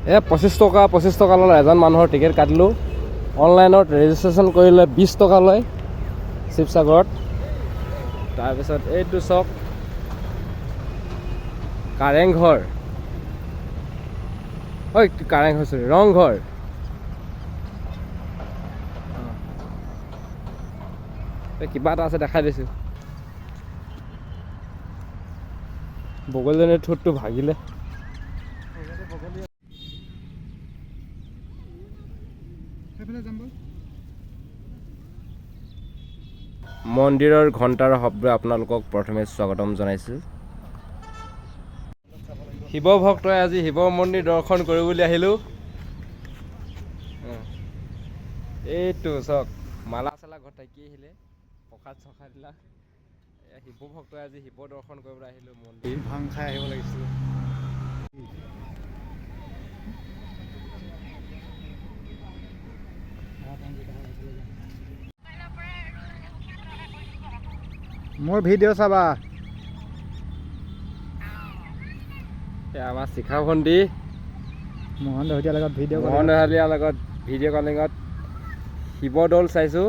25 টকা ল'লে এজন মানুহৰ টিকেট কাটিলোঁ। অনলাইনত ৰেজিষ্ট্ৰেশ্যন কৰিলে 20 টকা লয় শিৱসাগৰত। তাৰপিছত এইটো চাওক কাৰেংঘৰ, কাৰেংঘৰ চৰি ৰংঘৰ। কিবা এটা আছে দেখাই দিছোঁ। বগলীজনীৰ ঠোঁটটো ভাগিলে। মন্দিৰৰ ঘণ্টাৰ শব্দ আপোনালোকক প্ৰথমে স্বাগতম জনাইছোঁ। শিৱ ভক্তই আজি শিৱ মন্দিৰ দৰ্শন কৰিবলৈ আহিলোঁ। এইটো চাওক মালা চালা ঘৰত থাকি আহিলে, প্ৰসাদ চসাদবিলাক। শিৱ ভক্তই আজি শিৱ দৰ্শন কৰিবলৈ আহিলোঁ মন্দিৰ। ভাং খাই আহিব লাগিছিল। মোৰ ভিডিঅ' চাবা। আমাৰ শিখা ভণ্টি মোহন দহতীয়াৰ লগত ভিডিঅ' কলিঙত শিৱদৌল চাইছোঁ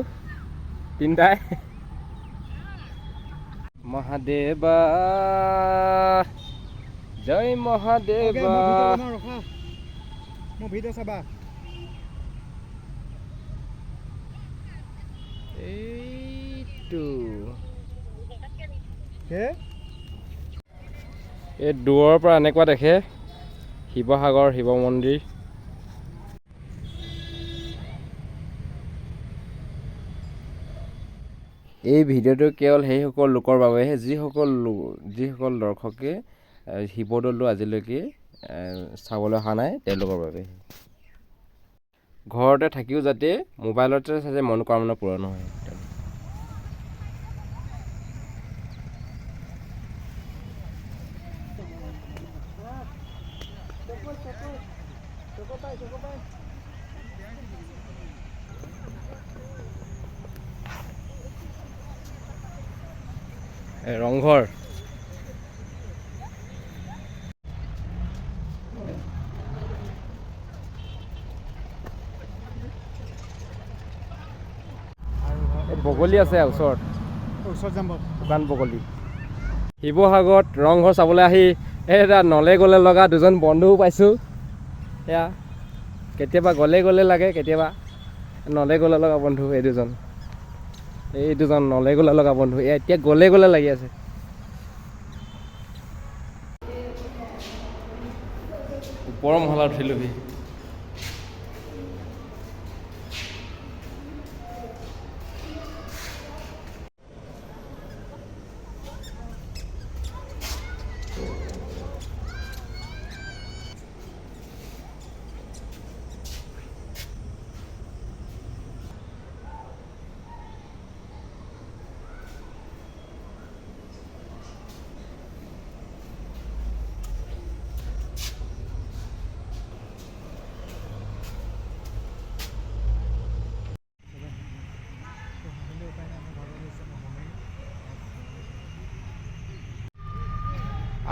তিনিটাই। মহাদেৱা জয় মহাদেৱা। মোৰ ভিডিঅ' চাবা। এইটো এই দূৰৰ পৰা এনেকুৱা দেখে শিৱসাগৰ শিৱ মন্দিৰ। এই ভিডিঅ'টো কেৱল সেইসকল লোকৰ বাবেহে যিসকল দৰ্শকে শিৱদৌলটো আজিলৈকে চাবলৈ অহা নাই তেওঁলোকৰ বাবে। ঘৰতে থাকিও যাতে মোবাইলতে যাতে মনোকামনা পূৰণ হয়। ৰংঘৰ বগলী আছে ওচৰত যাম দোকান বগলী। শিৱসাগৰত ৰংঘৰ চাবলৈ আহি এটা নলে গ'লে লগা দুজন বন্ধুও পাইছোঁ। এয়া কেতিয়াবা গ'লে লাগে, কেতিয়াবা নলে গ'লে লগা বন্ধু। এই দুজন নলে গ'লে লগা বন্ধু। এতিয়া গ'লে লাগি আছে। ওপৰৰ মহলাত উঠিলোহি।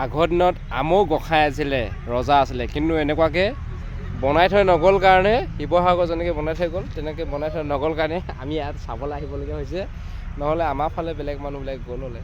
আগৰ দিনত আমৌ গোসাঁই আছিলে, ৰজা আছিলে, কিন্তু এনেকুৱাকৈ বনাই থৈ নগ'ল কাৰণে শিৱসাগৰ যেনেকৈ বনাই থৈ গ'ল তেনেকৈ বনাই থৈ নগ'ল কাৰণে আমি ইয়াত চাবলৈ আহিবলগীয়া হৈছে। নহ'লে আমাৰ ফালে বেলেগ মানুহবিলাক গ'ল হ'লে।